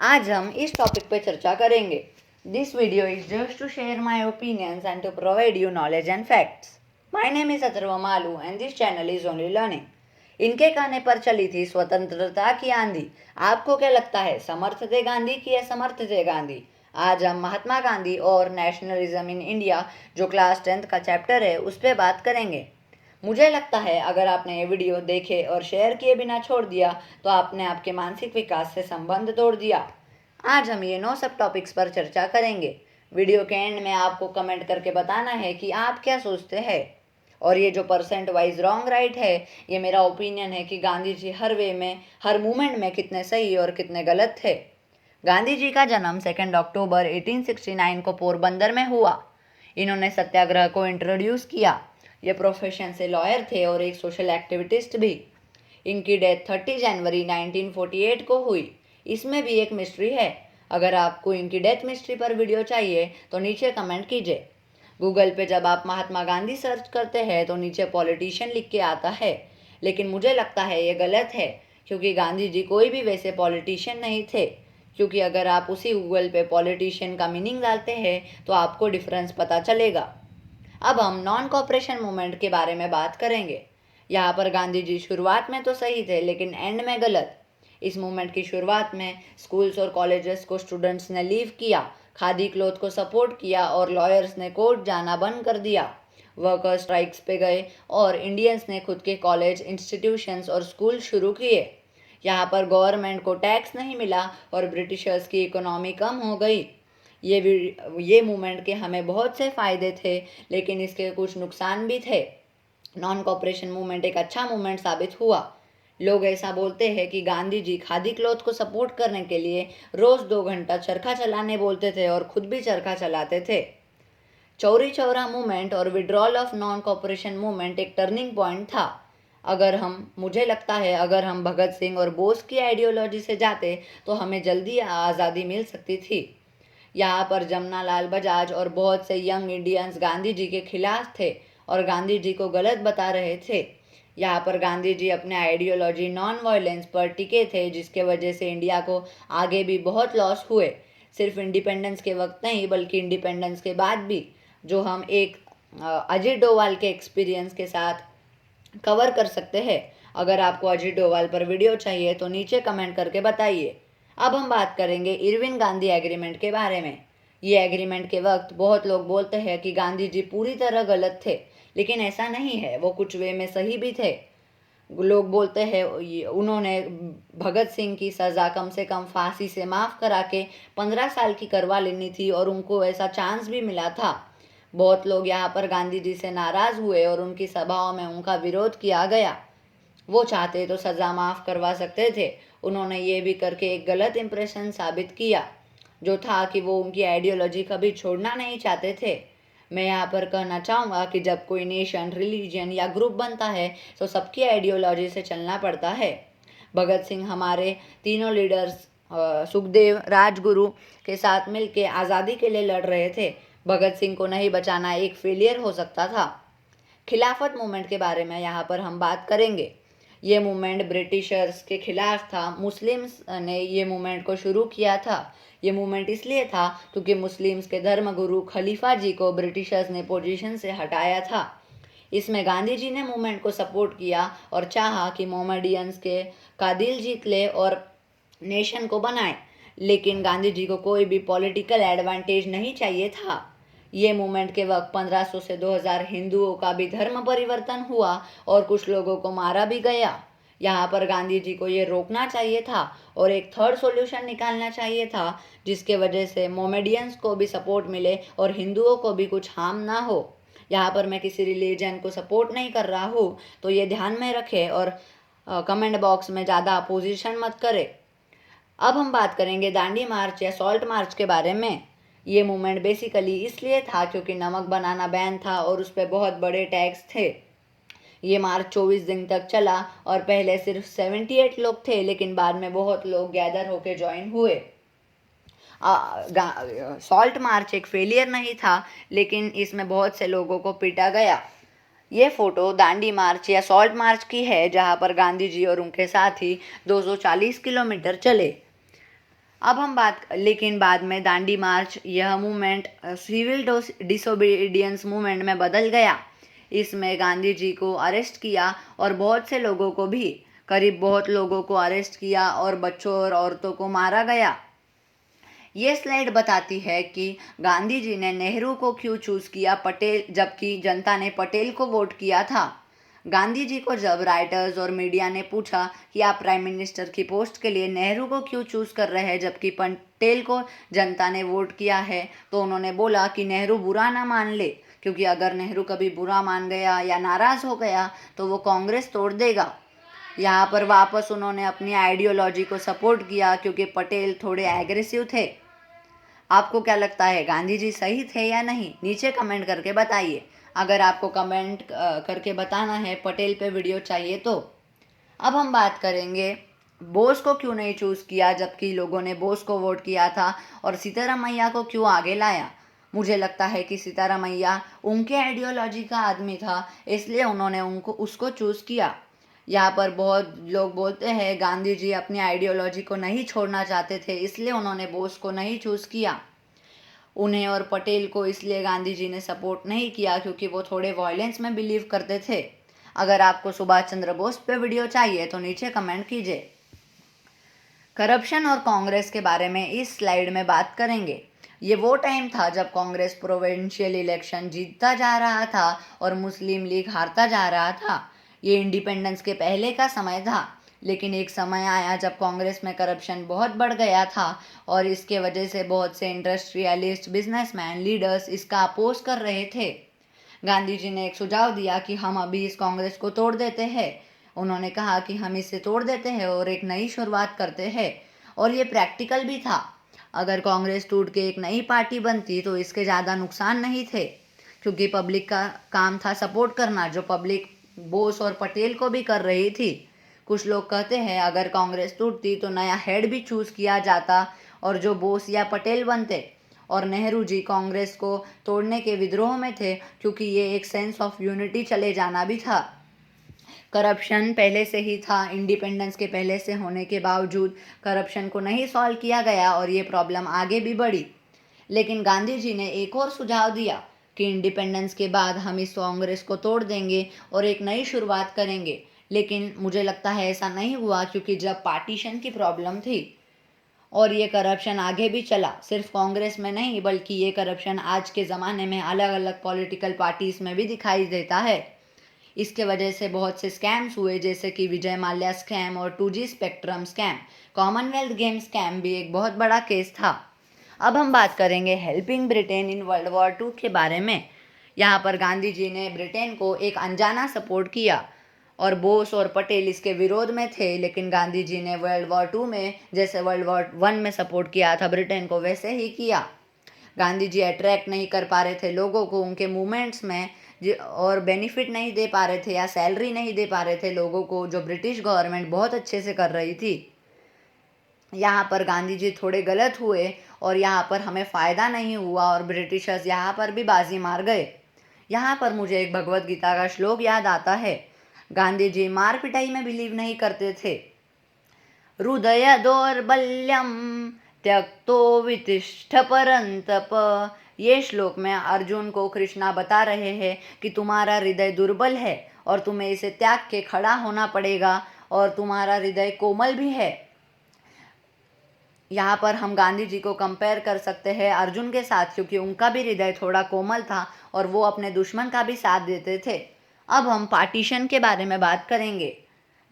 आज हम इस टॉपिक पे चर्चा करेंगे। This video is just to share my opinions and to provide you knowledge and facts. My name is Atharva Malu and this channel is only learning. इनके कहने पर चली थी स्वतंत्रता की आंधी। आपको क्या लगता है, समर्थ थे गांधी की असमर्थ थे गांधी? आज हम महात्मा गांधी और नेशनलिज्म इन इंडिया जो क्लास 10th का चैप्टर है उस पर बात करेंगे। मुझे लगता है अगर आपने ये वीडियो देखे और शेयर किए बिना छोड़ दिया तो आपने आपके मानसिक विकास से संबंध तोड़ दिया। आज हम ये 9 सब टॉपिक्स पर चर्चा करेंगे। वीडियो के एंड में आपको कमेंट करके बताना है कि आप क्या सोचते हैं। और ये जो परसेंट वाइज रॉन्ग राइट है, ये मेरा ओपिनियन है कि गांधी जी हर वे में, हर मूवमेंट में कितने सही और कितने गलत थे। गांधी जी का जन्म 2 अक्टूबर 1869 को पोरबंदर में हुआ। इन्होंने सत्याग्रह को इंट्रोड्यूस किया। ये प्रोफेशन से लॉयर थे और एक सोशल एक्टिविस्ट भी। इनकी डेथ 30 जनवरी 1948 को हुई। इसमें भी एक मिस्ट्री है। अगर आपको इनकी डेथ मिस्ट्री पर वीडियो चाहिए तो नीचे कमेंट कीजिए। गूगल पे जब आप महात्मा गांधी सर्च करते हैं तो नीचे पॉलिटिशियन लिख के आता है, लेकिन मुझे लगता है ये गलत है, क्योंकि गांधी जी कोई भी वैसे पॉलिटिशियन नहीं थे। क्योंकि अगर आप उसी गूगल पे पॉलिटिशियन का मीनिंग डालते हैं तो आपको डिफरेंस पता चलेगा। अब हम नॉन कॉपरेशन मूवमेंट के बारे में बात करेंगे। यहाँ पर गांधी जी शुरुआत में तो सही थे लेकिन एंड में गलत। इस मूवमेंट की शुरुआत में स्कूल्स और कॉलेजेस को स्टूडेंट्स ने लीव किया, खादी क्लोथ को सपोर्ट किया और लॉयर्स ने कोर्ट जाना बंद कर दिया। वर्कर्स स्ट्राइक्स पे गए और इंडियंस ने खुद के कॉलेज, इंस्टीट्यूशंस और स्कूल शुरू किए। यहाँ पर गवर्नमेंट को टैक्स नहीं मिला और ब्रिटिशर्स की इकोनॉमी कम हो गई। ये मूवमेंट के हमें बहुत से फ़ायदे थे, लेकिन इसके कुछ नुकसान भी थे। नॉन कॉपरेशन मूवमेंट एक अच्छा मूवमेंट साबित हुआ। लोग ऐसा बोलते हैं कि गांधी जी खादी क्लॉथ को सपोर्ट करने के लिए रोज़ 2 घंटा चरखा चलाने बोलते थे और खुद भी चरखा चलाते थे। चौरी चौरा मूवमेंट और withdrawal of non cooperation movement एक टर्निंग पॉइंट था। मुझे लगता है अगर हम भगत सिंह और बोस की आइडियोलॉजी से जाते तो हमें जल्दी आज़ादी मिल सकती थी। यहाँ पर जमनालाल बजाज और बहुत से यंग इंडियंस गांधी जी के खिलाफ थे और गांधी जी को गलत बता रहे थे। यहाँ पर गांधी जी अपने आइडियोलॉजी नॉन वायलेंस पर टिके थे, जिसके वजह से इंडिया को आगे भी बहुत लॉस हुए। सिर्फ इंडिपेंडेंस के वक्त नहीं बल्कि इंडिपेंडेंस के बाद भी, जो हम एक अजय डोभाल के एक्सपीरियंस के साथ कवर कर सकते हैं। अगर आपको अजय डोभाल पर वीडियो चाहिए तो नीचे कमेंट करके बताइए। अब हम बात करेंगे इरविन गांधी एग्रीमेंट के बारे में। ये एग्रीमेंट के वक्त बहुत लोग बोलते हैं कि गांधी जी पूरी तरह गलत थे, लेकिन ऐसा नहीं है, वो कुछ वे में सही भी थे। लोग बोलते हैं उन्होंने भगत सिंह की सज़ा कम से कम फांसी से माफ़ करा के 15 साल की करवा लेनी थी और उनको ऐसा चांस भी मिला था। बहुत लोग यहाँ पर गांधी जी से नाराज़ हुए और उनकी सभाओं में उनका विरोध किया गया। वो चाहते तो सज़ा माफ़ करवा सकते थे। उन्होंने ये भी करके एक गलत इम्प्रेशन साबित किया, जो था कि वो उनकी आइडियोलॉजी कभी छोड़ना नहीं चाहते थे। मैं यहाँ पर कहना चाहूँगा कि जब कोई नेशन, रिलीजन या ग्रुप बनता है तो सबकी आइडियोलॉजी से चलना पड़ता है। भगत सिंह हमारे तीनों लीडर्स सुखदेव, राजगुरु के साथ मिलकर आज़ादी के लिए लड़ रहे थे। भगत सिंह को नहीं बचाना एक फेलियर हो सकता था। खिलाफत मूवमेंट के बारे में यहाँ पर हम बात करेंगे। ये मूवमेंट ब्रिटिशर्स के खिलाफ था। मुस्लिम्स ने ये मूवमेंट को शुरू किया था। ये मूवमेंट इसलिए था क्योंकि मुस्लिम्स के धर्मगुरु खलीफा जी को ब्रिटिशर्स ने पोजीशन से हटाया था। इसमें गांधी जी ने मूवमेंट को सपोर्ट किया और चाहा कि मोमेडियंस का दिल जीत ले और नेशन को बनाए, लेकिन गांधी जी को कोई भी पॉलिटिकल एडवांटेज नहीं चाहिए था। ये मूवमेंट के वक्त 1500 से 2000 हिंदुओं का भी धर्म परिवर्तन हुआ और कुछ लोगों को मारा भी गया। यहाँ पर गांधी जी को ये रोकना चाहिए था और एक थर्ड सॉल्यूशन निकालना चाहिए था, जिसके वजह से मोमेडियंस को भी सपोर्ट मिले और हिंदुओं को भी कुछ हार्म ना हो। यहाँ पर मैं किसी रिलीजन को सपोर्ट नहीं कर रहा हूँ, तो ये ध्यान में रखें और कमेंट बॉक्स में ज़्यादा अपोजिशन मत करें। अब हम बात करेंगे दांडी मार्च या सॉल्ट मार्च के बारे में। ये मूवमेंट बेसिकली इसलिए था क्योंकि नमक बनाना बैन था और उस पर बहुत बड़े टैक्स थे। ये मार्च 24 दिन तक चला और पहले सिर्फ 78 लोग थे, लेकिन बाद में बहुत लोग गैदर होकर ज्वाइन हुए। सॉल्ट मार्च एक फेलियर नहीं था, लेकिन इसमें बहुत से लोगों को पीटा गया। ये फोटो दांडी मार्च या सॉल्ट मार्च की है, जहाँ पर गांधी जी और उनके साथी 240 किलोमीटर चले। अब हम लेकिन बाद में दांडी मार्च यह मूवमेंट सिविल डिसोबीडियंस मूवमेंट में बदल गया। इसमें गांधी जी को अरेस्ट किया और बहुत से लोगों को भी, करीब बहुत लोगों को अरेस्ट किया और बच्चों और औरतों को मारा गया। ये स्लाइड बताती है कि गांधी जी ने नेहरू को क्यों चूज किया पटेल, जबकि जनता ने पटेल को वोट किया था। गांधी जी को जब राइटर्स और मीडिया ने पूछा कि आप प्राइम मिनिस्टर की पोस्ट के लिए नेहरू को क्यों चूज कर रहे हैं जबकि पटेल को जनता ने वोट किया है, तो उन्होंने बोला कि नेहरू बुरा ना मान ले, क्योंकि अगर नेहरू कभी बुरा मान गया या नाराज हो गया तो वो कांग्रेस तोड़ देगा। यहाँ पर वापस उन्होंने अपनी आइडियोलॉजी को सपोर्ट किया क्योंकि पटेल थोड़े एग्रेसिव थे। आपको क्या लगता है, गांधी जी सही थे या नहीं? नीचे कमेंट करके बताइए। अगर आपको कमेंट करके बताना है पटेल पे वीडियो चाहिए तो। अब हम बात करेंगे बोस को क्यों नहीं चूज़ किया जबकि लोगों ने बोस को वोट किया था, और सीतारामैया को क्यों आगे लाया। मुझे लगता है कि सीतारामैया उनके आइडियोलॉजी का आदमी था, इसलिए उन्होंने उसको चूज़ किया। यहाँ पर बहुत लोग बोलते हैं गांधी जी अपनी आइडियोलॉजी को नहीं छोड़ना चाहते थे, इसलिए उन्होंने बोस को नहीं चूज़ किया। उन्हें और पटेल को इसलिए गांधी जी ने सपोर्ट नहीं किया क्योंकि वो थोड़े वायलेंस में बिलीव करते थे। अगर आपको सुभाष चंद्र बोस पे वीडियो चाहिए तो नीचे कमेंट कीजिए। करप्शन और कांग्रेस के बारे में इस स्लाइड में बात करेंगे। ये वो टाइम था जब कांग्रेस प्रोविंशियल इलेक्शन जीतता जा रहा था और मुस्लिम लीग हारता जा रहा था। ये इंडिपेंडेंस के पहले का समय था, लेकिन एक समय आया जब कांग्रेस में करप्शन बहुत बढ़ गया था और इसके वजह से बहुत से इंडस्ट्रियलिस्ट, बिजनेसमैन, लीडर्स इसका अपोज कर रहे थे। गांधी जी ने एक सुझाव दिया कि हम अभी इस कांग्रेस को तोड़ देते हैं। उन्होंने कहा कि हम इसे तोड़ देते हैं और एक नई शुरुआत करते हैं, और ये प्रैक्टिकल भी था। अगर कांग्रेस टूट के एक नई पार्टी बनती तो इसके ज़्यादा नुकसान नहीं थे, क्योंकि पब्लिक का काम था सपोर्ट करना, जो पब्लिक बोस और पटेल को भी कर रही थी। कुछ लोग कहते हैं अगर कांग्रेस टूटती तो नया हेड भी चूज़ किया जाता और जो बोस या पटेल बनते, और नेहरू जी कांग्रेस को तोड़ने के विद्रोह में थे क्योंकि ये एक सेंस ऑफ यूनिटी चले जाना भी था। करप्शन पहले से ही था, इंडिपेंडेंस के पहले से होने के बावजूद करप्शन को नहीं सॉल्व किया गया और ये प्रॉब्लम आगे भी बढ़ी। लेकिन गांधी जी ने एक और सुझाव दिया कि इंडिपेंडेंस के बाद हम इस कांग्रेस को तोड़ देंगे और एक नई शुरुआत करेंगे। लेकिन मुझे लगता है ऐसा नहीं हुआ, क्योंकि जब पार्टीशन की प्रॉब्लम थी और ये करप्शन आगे भी चला, सिर्फ कांग्रेस में नहीं बल्कि ये करप्शन आज के ज़माने में अलग अलग पॉलिटिकल पार्टीज़ में भी दिखाई देता है। इसके वजह से बहुत से स्कैम्स हुए, जैसे कि विजय माल्या स्कैम और 2G spectrum scam. Commonwealth game scam भी एक बहुत बड़ा केस था। अब हम बात करेंगे helping Britain in world war 2 के बारे में। यहाँ पर गांधी जी ने ब्रिटेन को एक अनजाना सपोर्ट किया और बोस और पटेल इसके विरोध में थे, लेकिन गांधी जी ने वर्ल्ड वॉर 2 में जैसे वर्ल्ड वॉर 1 में सपोर्ट किया था ब्रिटेन को, वैसे ही किया। गांधी जी अट्रैक्ट नहीं कर पा रहे थे लोगों को उनके मूवमेंट्स में, और बेनिफिट नहीं दे पा रहे थे या सैलरी नहीं दे पा रहे थे लोगों को, जो ब्रिटिश गवर्नमेंट बहुत अच्छे से कर रही थी। यहाँ पर गांधी जी थोड़े गलत हुए और यहाँ पर हमें फ़ायदा नहीं हुआ और ब्रिटिशर्स यहाँ पर भी बाजी मार गए। यहाँ पर मुझे एक भगवत गीता का श्लोक याद आता है। गांधी जी मार पिटाई में बिलीव नहीं करते थे। हृदय दौर्बल्यम त्यक्तो वितिष्ठ परंतप। ये श्लोक में अर्जुन को कृष्णा बता रहे हैं कि तुम्हारा हृदय दुर्बल है और तुम्हें इसे त्याग के खड़ा होना पड़ेगा, और तुम्हारा हृदय कोमल भी है। यहाँ पर हम गांधी जी को कंपेयर कर सकते हैं अर्जुन के साथ, क्योंकि उनका भी हृदय थोड़ा कोमल था और वो अपने दुश्मन का भी साथ देते थे। अब हम पार्टीशन के बारे में बात करेंगे।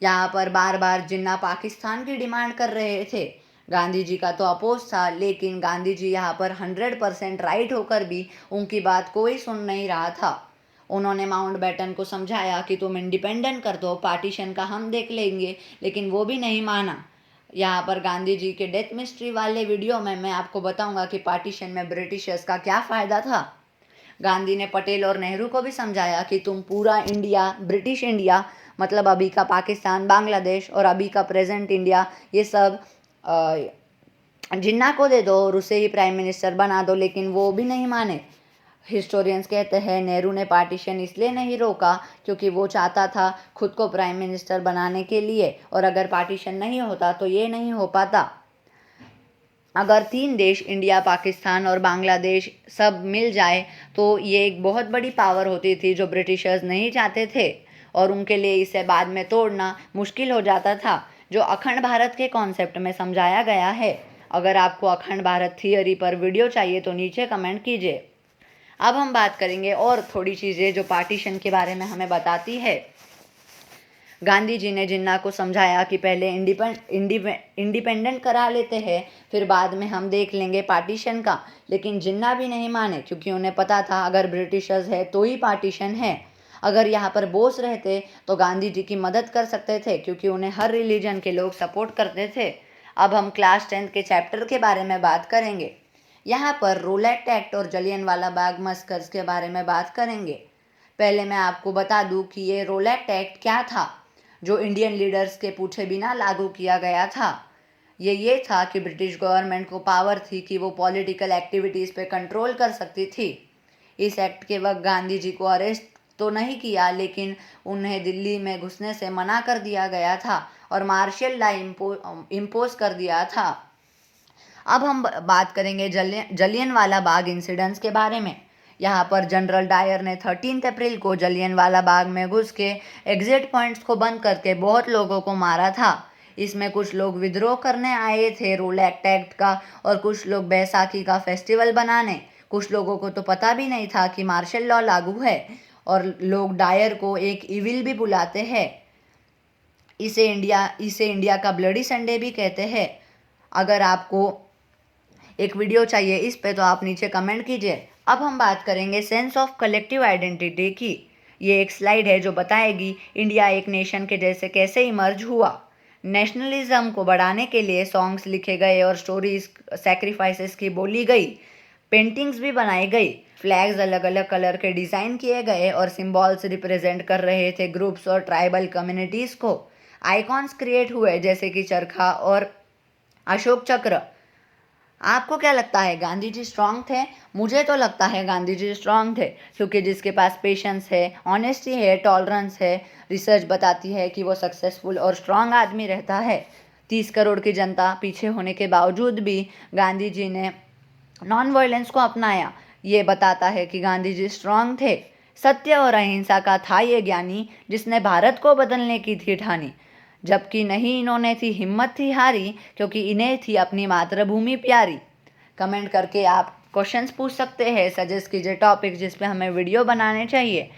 यहाँ पर बार बार जिन्ना पाकिस्तान की डिमांड कर रहे थे। गांधी जी का तो अपोज था, लेकिन गांधी जी यहाँ पर 100% राइट होकर भी उनकी बात कोई सुन नहीं रहा था। उन्होंने माउंटबेटन को समझाया कि तुम इंडिपेंडेंट कर दो, पार्टीशन का हम देख लेंगे, लेकिन वो भी नहीं माना। यहाँ पर गांधी जी के डेथ मिस्ट्री वाले वीडियो में मैं आपको बताऊंगा कि पार्टीशन में ब्रिटिशर्स का क्या फ़ायदा था। गांधी ने पटेल और नेहरू को भी समझाया कि तुम पूरा इंडिया, ब्रिटिश इंडिया मतलब अभी का पाकिस्तान, बांग्लादेश और अभी का प्रेजेंट इंडिया, ये सब जिन्ना को दे दो और उसे ही प्राइम मिनिस्टर बना दो, लेकिन वो भी नहीं माने। हिस्टोरियंस कहते हैं नेहरू ने पार्टीशन इसलिए नहीं रोका क्योंकि वो चाहता था खुद को प्राइम मिनिस्टर बनाने के लिए, और अगर पार्टीशन नहीं होता तो ये नहीं हो पाता। अगर 3 देश इंडिया, पाकिस्तान और बांग्लादेश सब मिल जाए तो ये एक बहुत बड़ी पावर होती थी जो ब्रिटिशर्स नहीं चाहते थे, और उनके लिए इसे बाद में तोड़ना मुश्किल हो जाता था, जो अखंड भारत के कॉन्सेप्ट में समझाया गया है। अगर आपको अखंड भारत थियरी पर वीडियो चाहिए तो नीचे कमेंट कीजिए। अब हम बात करेंगे और थोड़ी चीज़ें जो पार्टीशन के बारे में हमें बताती है। गांधी जी ने जिन्ना को समझाया कि पहले इंडिपेंडेंट करा लेते हैं, फिर बाद में हम देख लेंगे पार्टीशन का, लेकिन जिन्ना भी नहीं माने, क्योंकि उन्हें पता था अगर ब्रिटिशर्स है तो ही पार्टीशन है। अगर यहाँ पर बोस रहते तो गांधी जी की मदद कर सकते थे, क्योंकि उन्हें हर रिलीजन के लोग सपोर्ट करते थे। अब हम क्लास 10th के चैप्टर के बारे में बात करेंगे। यहाँ पर रोलेट एक्ट और जलियनवाला बाग मस्कर्स के बारे में बात करेंगे। पहले मैं आपको बता दूं कि ये रोलेट एक्ट क्या था, जो इंडियन लीडर्स के पूछे बिना लागू किया गया था। ये था कि ब्रिटिश गवर्नमेंट को पावर थी कि वो पॉलिटिकल एक्टिविटीज़ पे कंट्रोल कर सकती थी। इस एक्ट के वक्त गांधी जी को अरेस्ट तो नहीं किया, लेकिन उन्हें दिल्ली में घुसने से मना कर दिया गया था और मार्शल लॉ इम्पोज कर दिया था। अब हम बात करेंगे जलियनवाला बाग इंसिडेंट्स के बारे में। यहाँ पर जनरल डायर ने 13 अप्रैल को जलियनवाला बाग में घुस के एग्जिट पॉइंट्स को बंद करके बहुत लोगों को मारा था। इसमें कुछ लोग विद्रोह करने आए थे रोलेट एक्ट का, और कुछ लोग बैसाखी का फेस्टिवल बनाने। कुछ लोगों को तो पता भी नहीं था कि मार्शल लॉ लागू है, और लोग डायर को एक इविल भी बुलाते हैं। इसे इंडिया का ब्लडी संडे भी कहते हैं। अगर आपको एक वीडियो चाहिए इस पे तो आप नीचे कमेंट कीजिए। अब हम बात करेंगे सेंस ऑफ कलेक्टिव आइडेंटिटी की। ये एक स्लाइड है जो बताएगी इंडिया एक नेशन के जैसे कैसे इमर्ज हुआ। नेशनलिज्म को बढ़ाने के लिए सॉन्ग्स लिखे गए और स्टोरीज सैक्रिफाइसेस की बोली गई, पेंटिंग्स भी बनाई गई, फ्लैग्स अलग अलग कलर के डिज़ाइन किए गए और सिंबल्स रिप्रेजेंट कर रहे थे ग्रुप्स और ट्राइबल कम्युनिटीज़ को। आइकॉन्स क्रिएट हुए जैसे कि चरखा और अशोक चक्र। आपको क्या लगता है, गांधी जी स्ट्रांग थे? मुझे तो लगता है गांधी जी स्ट्रांग थे, क्योंकि जिसके पास पेशेंस है, ऑनेस्टी है, टॉलरेंस है, रिसर्च बताती है कि वो सक्सेसफुल और स्ट्रांग आदमी रहता है। 30 करोड़ की जनता पीछे होने के बावजूद भी गांधी जी ने नॉन वायलेंस को अपनाया। ये बताता है कि गांधी जी स्ट्रांग थे। सत्य और अहिंसा का था ये ज्ञानी, जिसने भारत को बदलने की थी ठानी। जबकि नहीं इन्होंने थी हिम्मत थी हारी, क्योंकि इन्हें थी अपनी मातृभूमि प्यारी। कमेंट करके आप क्वेश्चंस पूछ सकते हैं, सजेस्ट कीजिए टॉपिक जिस पे हमें वीडियो बनाने चाहिए।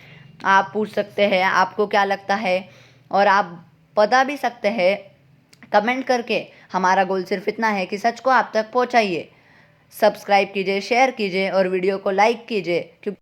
आप पूछ सकते हैं आपको क्या लगता है, और आप बता भी सकते हैं कमेंट करके। हमारा गोल सिर्फ इतना है कि सच को आप तक पहुंचाइए। सब्सक्राइब कीजिए, शेयर कीजिए और वीडियो को लाइक कीजिए, क्योंकि